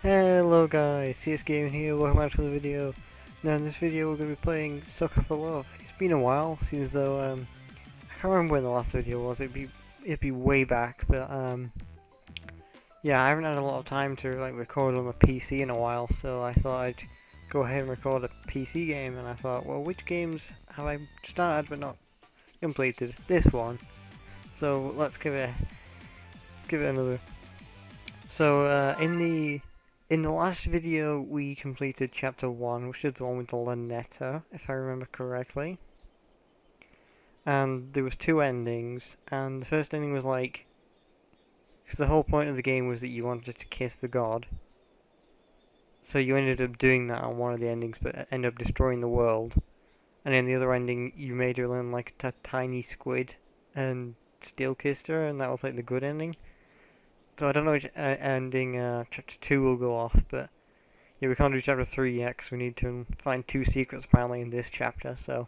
Hello guys, CS Gaming here, welcome back to the video. Now in this video we're going to be playing Sucker for Love. It's been a while, seems though, I can't remember when the last video was, it'd be way back, but yeah, I haven't had a lot of time to like record on the PC in a while, so I thought I'd go ahead and record a PC game, and I thought, well, which games have I started but not completed? This one. So let's give it another. So in the last video, we completed Chapter 1, which is the one with the Lunetta, if I remember correctly. And there was two endings, and the first ending was like... because the whole point of the game was that you wanted to kiss the god. So you ended up doing that on one of the endings, but ended up destroying the world. And in the other ending, you made her learn like a tiny squid and still kissed her, and that was like the good ending. So I don't know which ending chapter 2 will go off, but yeah, we can't do chapter 3 yet because we need to find two secrets apparently in this chapter, so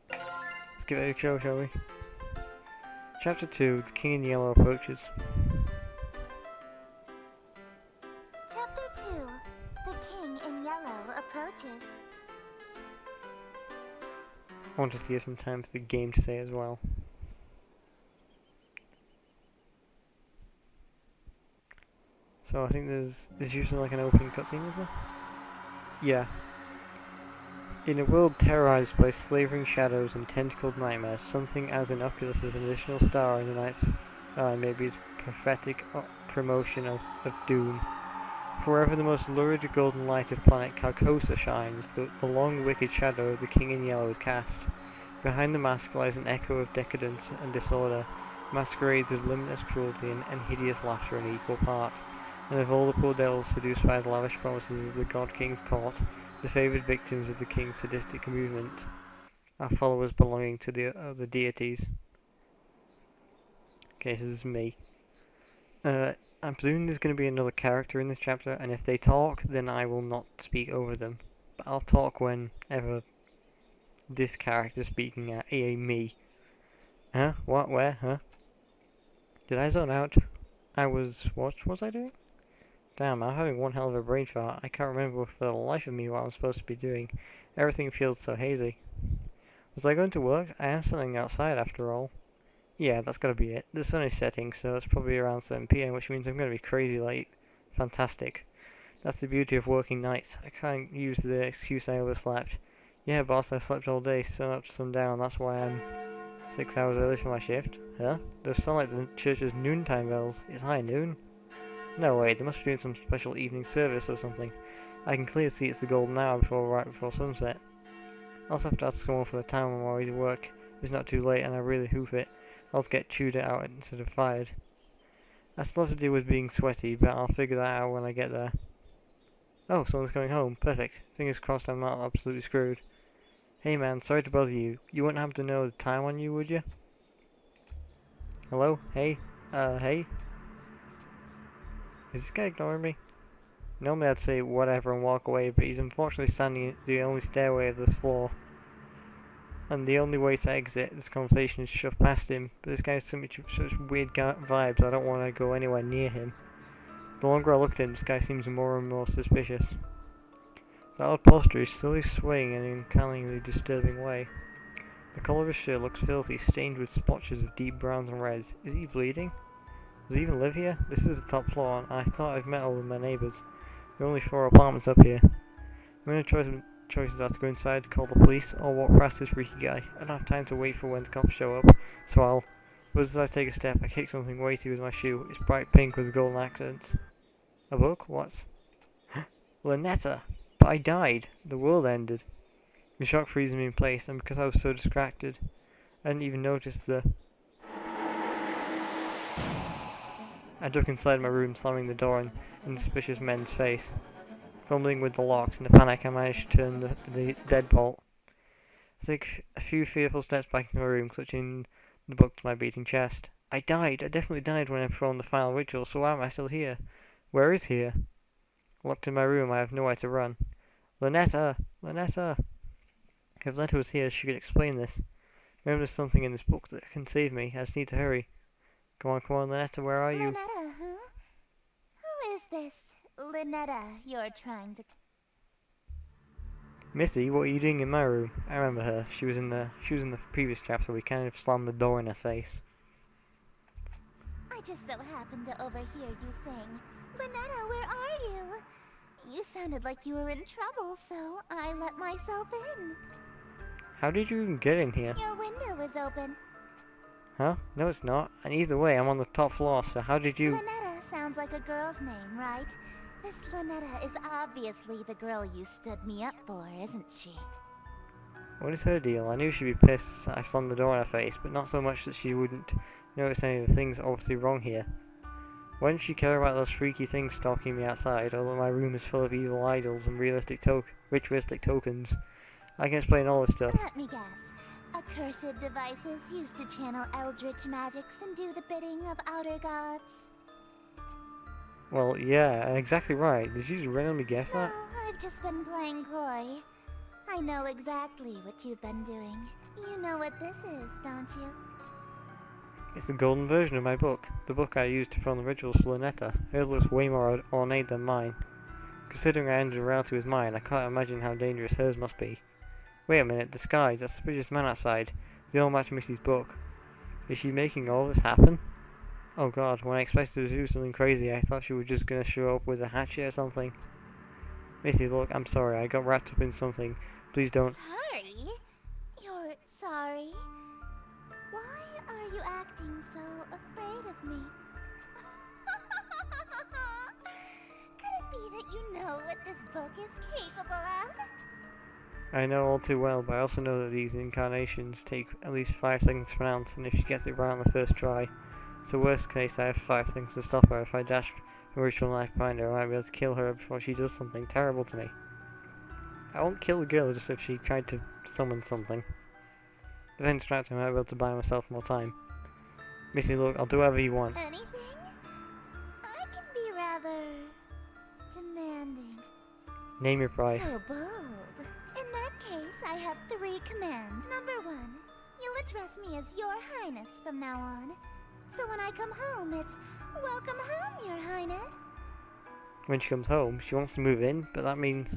let's give it a go, shall we? Chapter 2, the King in Yellow approaches. Chapter 2, the King in Yellow approaches. I wanted to give some time for the game to say as well. So I think there's usually like an opening cutscene, is there? Yeah. In a world terrorized by slavering shadows and tentacled nightmares, something as innocuous as an additional star in the night sky may be its prophetic promotion of doom. Forever the most lurid golden light of planet Carcosa shines, the long wicked shadow of the King in Yellow is cast. Behind the mask lies an echo of decadence and disorder, masquerades of limitless cruelty and hideous laughter in equal part. And of all the poor devils seduced by the lavish promises of the God King's court, the favoured victims of the King's sadistic amusement are followers belonging to the other deities. Okay, so this is me. I'm presuming there's going to be another character in this chapter, and if they talk, then I will not speak over them. But I'll talk whenever this character is speaking at me. Huh? What? Where? Huh? Did I zone out? What was I doing? Damn, I'm having one hell of a brain fart. I can't remember for the life of me what I'm supposed to be doing. Everything feels so hazy. Was I going to work? I am standing outside after all. Yeah, that's gotta be it. The sun is setting, so it's probably around 7 PM, which means I'm gonna be crazy late. Fantastic. That's the beauty of working nights. I can't use the excuse I overslept. Yeah, boss, I slept all day, sun up to sundown. That's why I'm 6 hours early for my shift. Huh? Those sound like the church's noontime bells. It's high noon. No way, they must be doing some special evening service or something. I can clearly see it's the golden hour right before sunset. I'll also have to ask someone for the time on my way to work. If it's not too late and I really hoof it, I'll just get chewed out instead of fired. I still have to deal with being sweaty, but I'll figure that out when I get there. Oh, someone's coming home. Perfect. Fingers crossed I'm not absolutely screwed. Hey man, sorry to bother you. You wouldn't happen to know the time on you, would you? Hello? Hey? Hey? Is this guy ignoring me? Normally I'd say whatever and walk away, but he's unfortunately standing at the only stairway of this floor. And the only way to exit this conversation is to shove past him, but this guy has such weird vibes, I don't want to go anywhere near him. The longer I look at him, this guy seems more and more suspicious. The odd posture is slowly swaying in an uncannily disturbing way. The collar of his shirt looks filthy, stained with splotches of deep browns and reds. Is he bleeding? Does he even live here? This is the top floor, and I thought I've met all of my neighbours. There are only 4 apartments up here. My only choices are to go inside, call the police, or walk past this freaky guy. I don't have time to wait for when the cops show up, so I'll... But as I take a step, I kick something weighty with my shoe. It's bright pink with golden accents. A book? What? Lunetta! But I died. The world ended. The shock freezes me in place, and because I was so distracted, I didn't even notice I duck inside my room, slamming the door in the suspicious men's face. Fumbling with the locks, in a panic I managed to turn the deadbolt. I take a few fearful steps back into my room, clutching the book to my beating chest. I died. I definitely died when I performed the final ritual, so why am I still here? Where is here? Locked in my room, I have nowhere to run. Lunetta! Lunetta! If Lunetta was here, she could explain this. Maybe there's something in this book that can save me. I just need to hurry. Come on, Lunetta, where are you? Lunetta, huh? Who is this? Lynetta you're trying to... Missy, what are you doing in my room? I remember her. She was in the previous chapter. We kind of slammed the door in her face. I just so happened to overhear you saying, Lynetta, where are you? You sounded like you were in trouble, so I let myself in. How did you even get in here? Your window was open. Huh? No, it's not. And either way, I'm on the top floor, so how did you... Lynetta sounds like a girl's name, right? This Lynetta is obviously the girl you stood me up for, isn't she? What is her deal? I knew she'd be pissed I slammed the door in her face, but not so much that she wouldn't notice any of the things obviously wrong here. Why didn't she care about those freaky things stalking me outside, although my room is full of evil idols and ritualistic tokens? I can explain all this stuff. Let me guess. Accursed devices used to channel eldritch magics and do the bidding of outer gods. Well, yeah, exactly right. Did you just randomly guess No, that? I've just been playing coy. I know exactly what you've been doing. You know what this is, don't you? It's the golden version of my book. The book I used to perform the rituals for Lynetta. Hers looks way more ornate than mine. Considering I ended reality with mine, I can't imagine how dangerous hers must be. Wait a minute, the sky, that suspicious man outside. They all match Missy's book. Is she making all this happen? Oh god, when I expected her to do something crazy, I thought she was just gonna show up with a hatchet or something. Missy, look, I'm sorry, I got wrapped up in something. Please don't. Sorry? You're sorry? Why are you acting so afraid of me? Could it be that you know what this book is capable of? I know all too well, but I also know that these incarnations take at least 5 seconds to pronounce, and if she gets it right on the first try, so worst case I have 5 seconds to stop her. If I dash a ritual knife behind her, I might be able to kill her before she does something terrible to me. I won't kill the girl just if she tried to summon something. If I distract her, I might be able to buy myself more time. Missy, look, I'll do whatever you want. Anything? I can be rather demanding. Name your price. So bold. In that case, I have 3 commands. Number 1, you'll address me as Your Highness from now on. So when I come home, it's, welcome home, Your Highness. When she comes home, she wants to move in, but that means...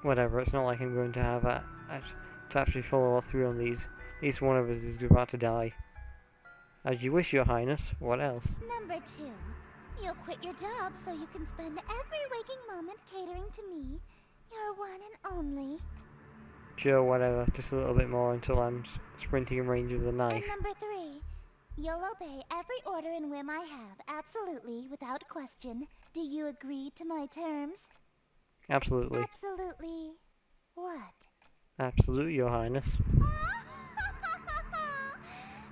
whatever, it's not like I'm going to have to actually follow all through on these. At least one of us is about to die. As you wish, Your Highness. What else? Number 2, you'll quit your job so you can spend every waking moment catering to me, your one and only. Sure, whatever. Just a little bit more until I'm sprinting in range of the knife. And number 3, you'll obey every order and whim I have, absolutely, without question. Do you agree to my terms? Absolutely. Absolutely. What? Absolutely, Your Highness.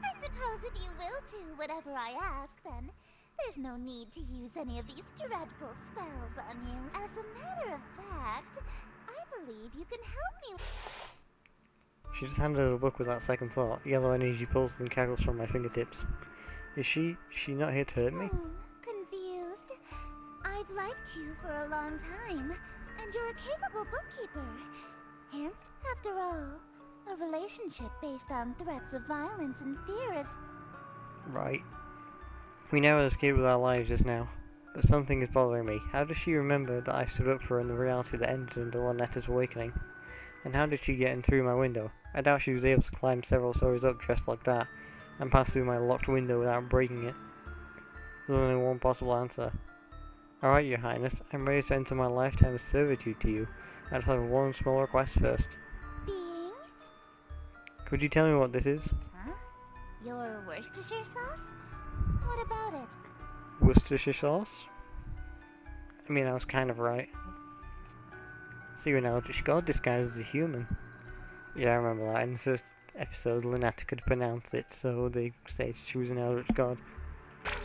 I suppose if you will do whatever I ask, then there's no need to use any of these dreadful spells on you. As a matter of fact, I believe you can help me. She just handed her a book without second thought. Yellow energy pulses and cackles from my fingertips. Is she not here to hurt me? Confused. I've liked you for a long time, and you're a capable bookkeeper. Hence, after all, a relationship based on threats of violence and fear is... Right. We never escaped with our lives just now. But something is bothering me. How does she remember that I stood up for her in the reality that ended in Lynetta's awakening? And how did she get in through my window? I doubt she was able to climb several stories up dressed like that, and pass through my locked window without breaking it. There's only one possible answer. Alright, Your Highness, I'm ready to enter my lifetime of servitude to you. I just have one small request first. being... Could you tell me what this is? Huh? Your Worcestershire sauce? What about it? Worcestershire sauce? I mean, I was kind of right. So you're an eldritch god disguised as a human. Yeah, I remember that. In the first episode, Lynetta could pronounce it, so they stated she was an eldritch god. What?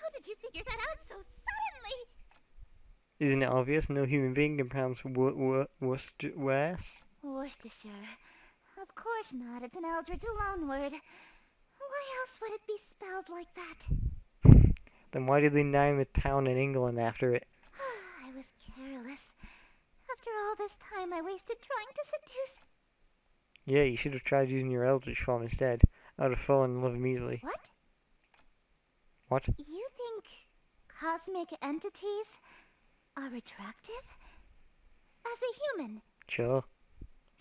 How did you figure that out so suddenly? Isn't it obvious? No human being can pronounce Worcestershire. Worcestershire. Of course not. It's an eldritch loanword. Why else would it be spelled like that? Then why did they name a town in England after it? I was careless. After all this time I wasted trying to seduce... Yeah, you should have tried using your eldritch form instead. I would have fallen in love immediately. What? What? You think cosmic entities are attractive? As a human? Sure.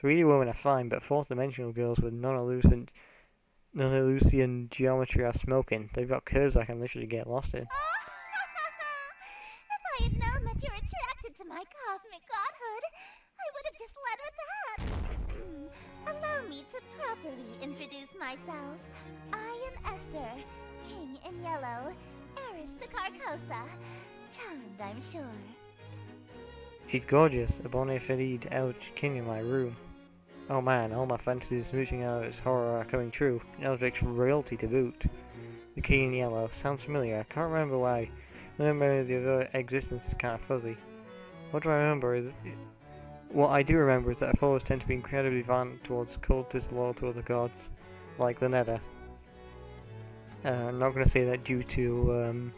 3D women are fine, but fourth dimensional girls with non-Eleusinian geometry are smoking. They've got curves I can literally get lost in. If I had known that you're attracted to my cosmic godhood, I would have just led with that. Allow me to properly introduce myself. I am Esther, King in Yellow, heiress to Carcosa. Charmed, I'm sure. She's gorgeous, a bona fide Eldritch King in my room. Oh man, all my fantasies smooching out its horror are coming true. Eldritch royalty to boot. The King in Yellow. Sounds familiar. I can't remember why. My memory of the other existence is kind of fuzzy. What I do remember is that our followers tend to be incredibly violent towards cultists loyal to other gods, like the Nether. I'm not going to say that due to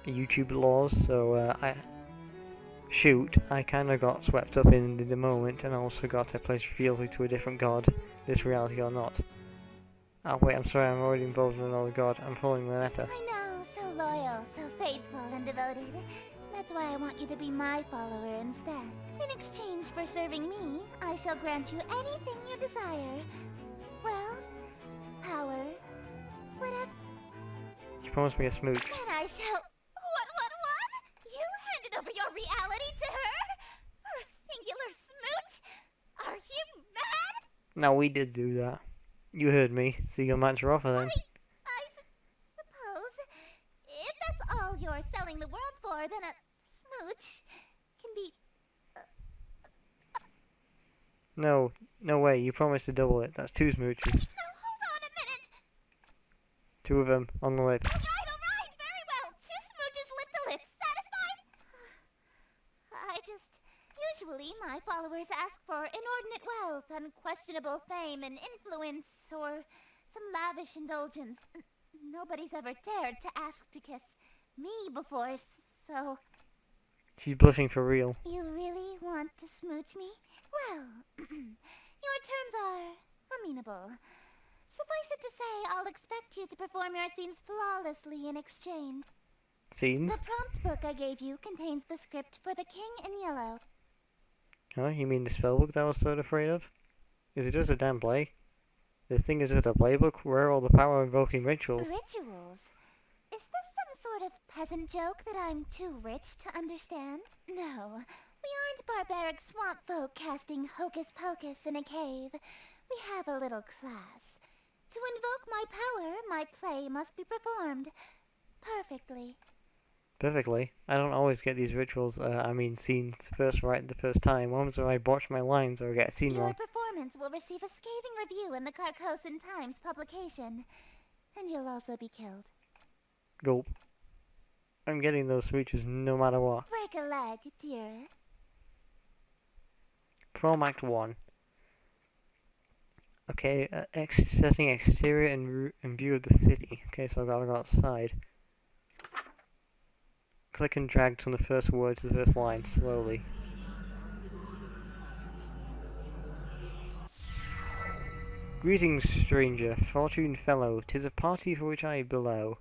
YouTube laws, so I kind of got swept up in the moment and also got to pledge fealty to a different god, this reality or not. Oh wait, I'm sorry, I'm already involved in another god. I'm following the Netta. I know, so loyal, so faithful and devoted. That's why I want you to be my follower instead. In exchange for serving me, I shall grant you anything you desire. Wealth, power, whatever. You promised me a smooch. And I shall... What? You handed over your reality to her? For a singular smooch? Are you mad? No, we did do that. You heard me, so you'll match your offer then. I suppose. If that's all you're selling the world for, then a smooch can be... No way, you promised to double it. That's 2 smooches. Now hold on a minute. 2 of them on the lips. Alright, very well. 2 smooches lip to lip. Satisfied? Usually my followers ask for inordinate wealth, unquestionable fame and influence, or some lavish indulgence. Nobody's ever dared to ask to kiss me before, so... She's blushing for real. You really want to smooch me? Well, your terms are amenable. Suffice it to say, I'll expect you to perform your scenes flawlessly in exchange. Scenes? The prompt book I gave you contains the script for The King in Yellow. Huh? You mean the spellbook that I was so afraid of? Is it just a damn play? This thing is just a playbook? Where are all the power-invoking rituals? Rituals? Is this some sort of peasant joke that I'm too rich to understand? No, we aren't barbaric swamp folk casting hocus pocus in a cave. We have a little class. To invoke my power, my play must be performed perfectly. Perfectly. I don't always get these rituals, scenes first right the first time. Moments where I botch my lines or get a scene Your wrong. performance will receive a scathing review in the Carcosan Times publication. And you'll also be killed. Gulp. I'm getting those smooches no matter what. Break a leg, dear. From Act 1. Okay, setting exterior and view of the city. Okay, so I've got to go outside. Click and drag from the first word to the first line, slowly. Greetings, stranger, fortune fellow, 'tis a party for which I below.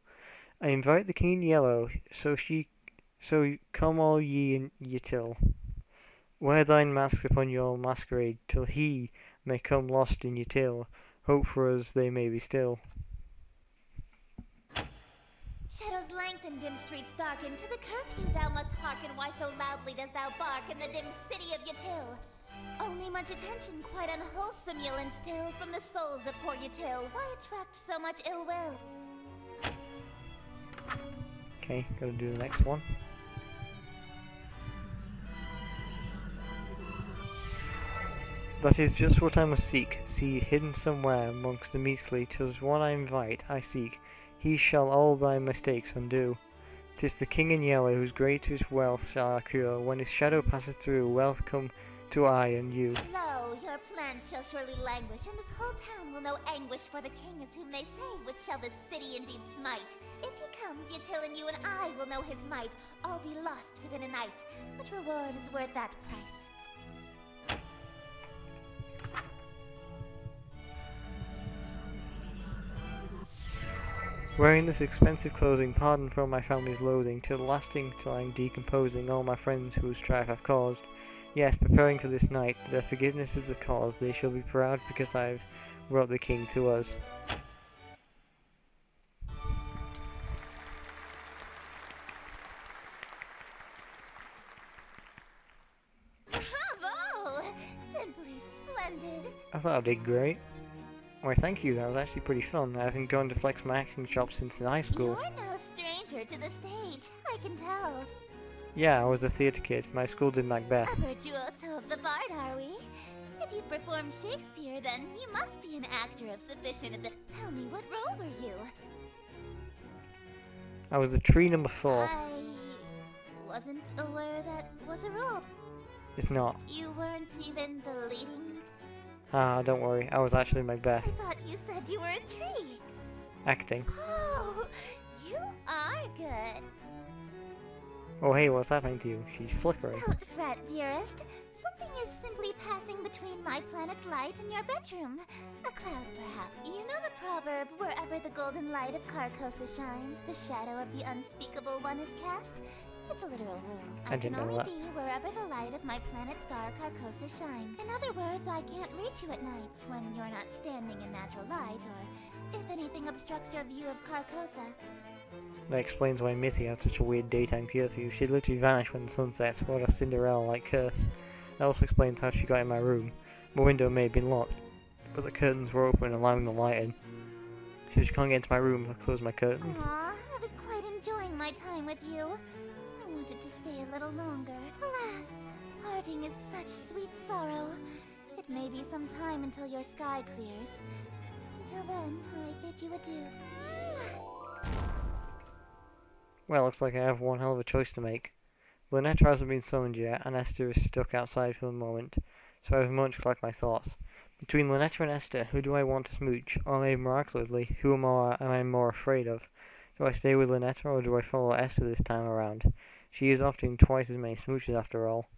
I invite the King in Yellow, so come all ye in ye till. Wear thine mask upon your masquerade, till he may come lost in ye till. Hope for us they may be still. Shadows lengthen, dim streets darken. To the curfew thou must hearken. Why so loudly dost thou bark in the dim city of Yatil? Only much attention, quite unwholesome, you'll instill from the souls of poor Yatil. Why attract so much ill will? Okay, gotta do the next one. That is just what I must seek. See, hidden somewhere amongst the meekly, 'tis one I invite, I seek. He shall all thy mistakes undo. 'Tis the King in Yellow, whose greatest wealth shall I cure. When his shadow passes through, wealth come to I and you. Lo, your plans shall surely languish, and this whole town will know anguish, for the king is whom they say, which shall this city indeed smite. If he comes, Yatil and you and I will know his might. All be lost within a night. What reward is worth that price? Wearing this expensive clothing, pardon from my family's loathing, till lasting till I'm decomposing all my friends whose strife I've caused. Yes, preparing for this night, their forgiveness is the cause, they shall be proud because I've brought the king to us. Bravo! Simply splendid. I thought I did great. Why thank you, that was actually pretty fun. I haven't gone to flex my acting chops since high school. You're no stranger to the stage, I can tell. Yeah, I was a theatre kid. My school did Macbeth. A virtuoso of the bard, are we? If you've performed Shakespeare, then you must be an actor of sufficient ability. Tell me, what role were you? I was a tree number 4. I wasn't aware that was a role. It's not. You weren't even the leading. Ah, don't worry. I was actually Macbeth. I thought you said you were a tree. Acting. Oh, you are good. Oh hey, what's happening to you? She's flickering. Don't fret, dearest. Something is simply passing between my planet's light and your bedroom. A cloud, perhaps. You know the proverb, wherever the golden light of Carcosa shines, the shadow of the unspeakable one is cast? It's a literal rule. I I didn't can know only that. be wherever the light of my planet star Carcosa shines. In other words, I can't reach you at nights when you're not standing in natural light, or if anything obstructs your view of Carcosa. That explains why Missy had such a weird daytime curfew. She'd literally vanish when the sun sets. What a Cinderella-like curse. That also explains how she got in my room. My window may have been locked, but the curtains were open, allowing the light in. She just can't get into my room if I close my curtains. Aw, I was quite enjoying my time with you. I wanted to stay a little longer. Alas, parting is such sweet sorrow. It may be some time until your sky clears. Until then, I bid you adieu. Well, looks like I have one hell of a choice to make. Lynetta hasn't been summoned yet, and Esther is stuck outside for the moment, so I have a moment to collect my thoughts. Between Lynetta and Esther, who do I want to smooch? Or maybe miraculously, who am I more afraid of? Do I stay with Lynetta, or do I follow Esther this time around? She is often twice as many smooches after all.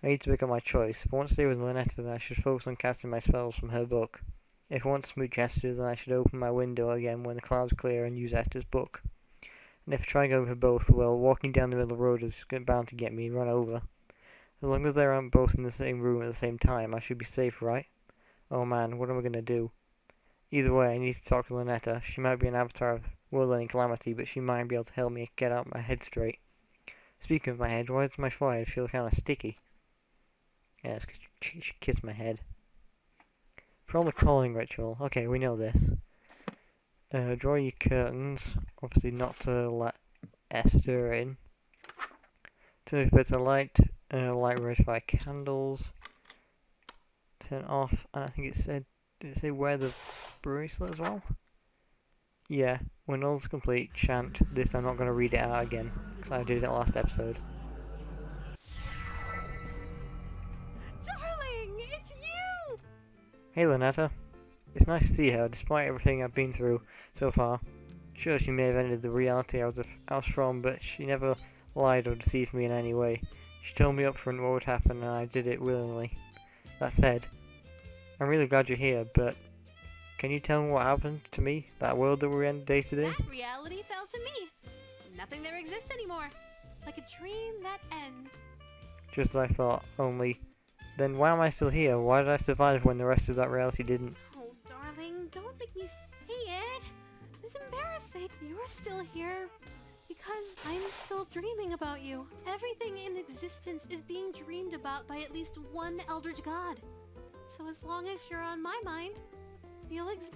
I need to pick up my choice. If I want to stay with Lynetta, then I should focus on casting my spells from her book. If I want to smooch Esther, then I should open my window again when the clouds clear and use Esther's book. And if I try and go for both, well, walking down the middle of the road is bound to get me run over. As long as they aren't both in the same room at the same time, I should be safe, right? Oh man, what am I gonna do? Either way, I need to talk to Lynetta. She might be an avatar of world-ending calamity, but she might be able to help me get out my head straight. Speaking of my head, why does my forehead feel kind of sticky? Yeah, it's 'cause she kissed my head. From the calling ritual. Okay, we know this. Draw your curtains. Obviously not to let Esther in. Turn off bits of light. Light raised by candles. Turn off. And I think it said... Did it say wear the bracelet as well? Yeah. When all's complete, chant this. I'm not going to read it out again, because I did it last episode. Darling, it's you! Hey Lynetta. It's nice to see her, despite everything I've been through so far. Sure, she may have ended the reality I was from, but she never lied or deceived me in any way. She told me up front what would happen, and I did it willingly. That said, I'm really glad you're here, but can you tell me what happened to me? That world that we're in day to day? That reality fell to me. Nothing there exists anymore. Like a dream that ends. Just as I thought, only... Then why am I still here? Why did I survive when the rest of that reality didn't? Oh, darling, don't make me say it. It's embarrassing. You're still here because I'm still dreaming about you. Everything in existence is being dreamed about by at least one eldritch god. So as long as you're on my mind, you'll exist.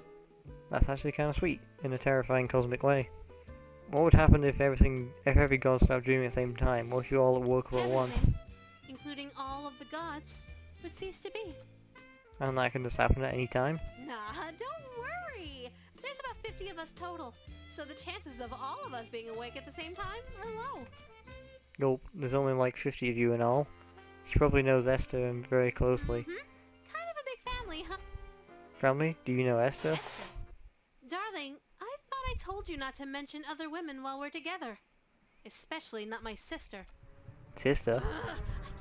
That's actually kind of sweet, in a terrifying cosmic way. What would happen if every god stopped dreaming at the same time? What if you all woke up at once? Including all of the gods, would cease to be. And that can just happen at any time? Nah, don't worry. There's about 50 of us total, so the chances of all of us being awake at the same time are low. Nope, there's only like 50 of you in all. She probably knows Esther very closely. Kind of a big family, huh? Family? Do you know Esther? Esther. Darling, I thought I told you not to mention other women while we're together. Especially not my sister. Sister? I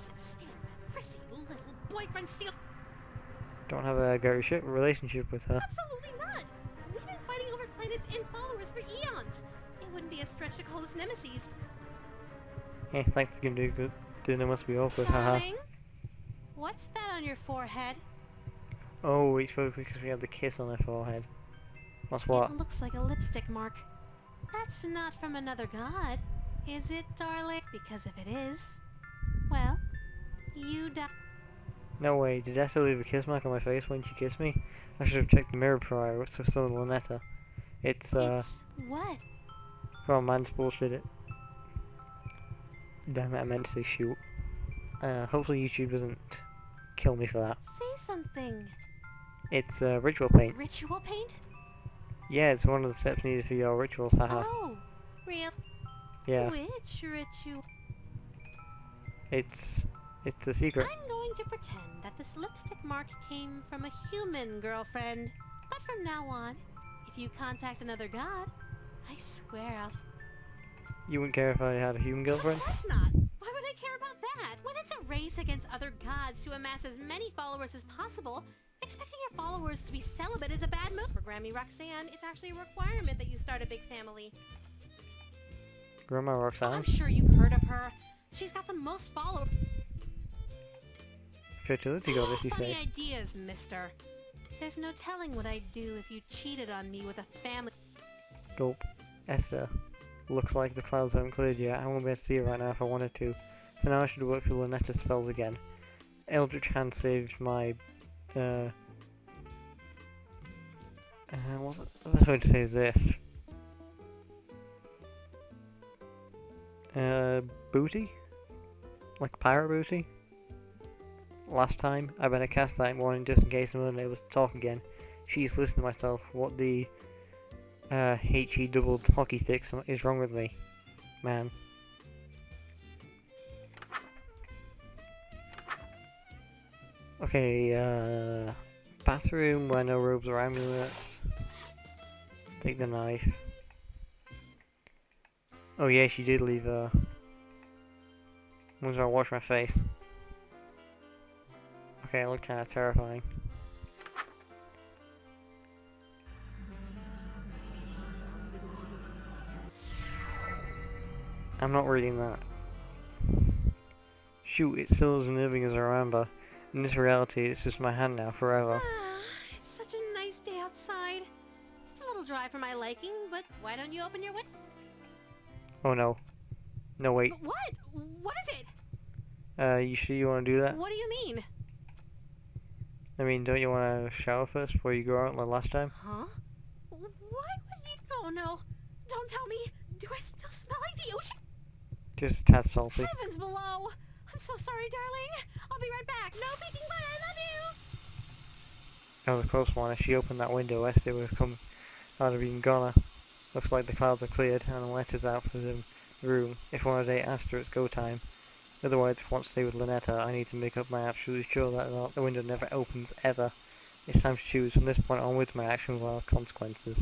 can't stand that prissy little boyfriend steal. Don't have a great relationship with her. Absolutely not. We've been fighting over planet's in followers for eons. It wouldn't be a stretch to call us nemesis. Hey, thanks for doing good. Dinner must be awkward, haha. Darling, what's that on your forehead? Oh, it's probably because we have the kiss on our forehead. That's what? It looks like a lipstick mark. That's not from another god, is it, darling? Because if it is, well, you die. No way, did Esther leave a kiss mark on my face when she kissed me? I should have checked the mirror prior, so so Lynetta. It's what? come on, man, bullshit it. Damn it, I meant to say shoot. Hopefully YouTube doesn't kill me for that. Say something. It's ritual paint. Ritual paint? Yeah, it's one of the steps needed for your rituals, haha. Oh, real? Yeah. Which ritual? It's a secret. I'm going to pretend that this lipstick mark came from a human girlfriend. But from now on, if you contact another god, I swear I'll... You wouldn't care if I had a human girlfriend? Of course not! Why would I care about that? When it's a race against other gods to amass as many followers as possible, expecting your followers to be celibate is a bad move. For Grammy Roxanne, it's actually a requirement that you start a big family. Grandma Roxanne? I'm sure you've heard of her. She's got the most followers. Fertility goddess, you Funny say? ideas, mister. There's no telling what I'd do if you cheated on me with a family. Gulp. Esther. Looks like the clouds haven't cleared yet. I won't be able to see it right now if I wanted to. For now I should work for Lynetta's spells again. Eldritch Hand saved my, what's the best way to say this? Booty? Like pirate booty? Last time, I better cast that warning just in case I'm unable to talk again. She's listening to myself. What the HE doubled hockey sticks is wrong with me, man. Okay, bathroom where no robes or amulets. Take the knife. Oh yeah, she did leave once I wash my face. Okay, I look kinda terrifying. I'm not reading that. Shoot, it's still as unnerving as I remember. In this reality, it's just my hand now, forever. It's such a nice day outside. It's a little dry for my liking, but why don't you open your window? Oh no. No, wait. What? What is it? You sure you want to do that? What do you mean? I mean, don't you want to shower first before you go out like last time? Huh? Why would you... Oh no. Don't tell me. Do I still smell like the ocean? Just a tad salty. Heavens below. I'm so sorry, darling. I'll be right back. No peeking, but I love you. That was a close one. If she opened that window, Esther would have come out of being goner. Looks like the clouds are cleared and the letter's out for the room. If one of the day Astor, it's go time. Otherwise, if I want to stay with Lynetta, I need to make up my absolutely sure that the window never opens ever. It's time to choose. From this point onwards, my actions will have consequences.